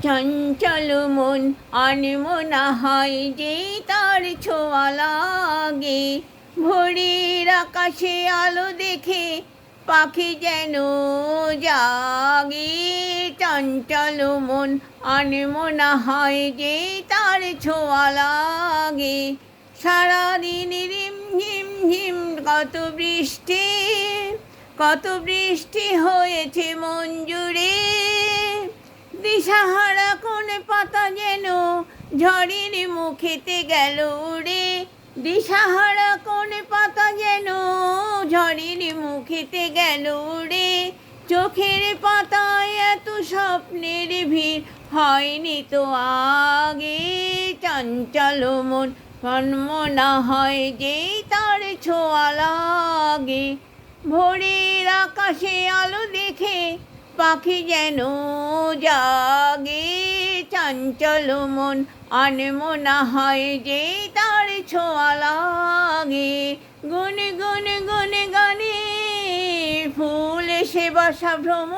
চঞ্চল মন আনমনা হয় যে তার ছোঁয়া লাগে। ভোরের আকাশে আলো দেখে পাখি যেন জাগে। চঞ্চল মন আনমনা হয় যে তার ছোঁয়া লাগে। সারাদিন রিমঝিম ঝিম কত বৃষ্টি হয়েছে মন জুড়ে। দিশাহারা কোন পাতা যেন ঝড়ের মুখেতে গেল উড়ে। দিশাহারা কোন পাতা যেন ঝড়ের মুখেতে গেল উড়ে। চোখের পাতায় এত স্বপ্নের ভিড় হয়নি তো আগে। চঞ্চল মন মনমনা হয় যেই তার ছোঁয়া লাগে। ভোরের আকাশে আলো দেখে পাখি যেন জাগে। চঞ্চল মন আনমনা হয় যে তার ছোঁয়া লাগে। গুনে গুনে গুনে গানে ফুল এসে বাসা ভ্রমণ।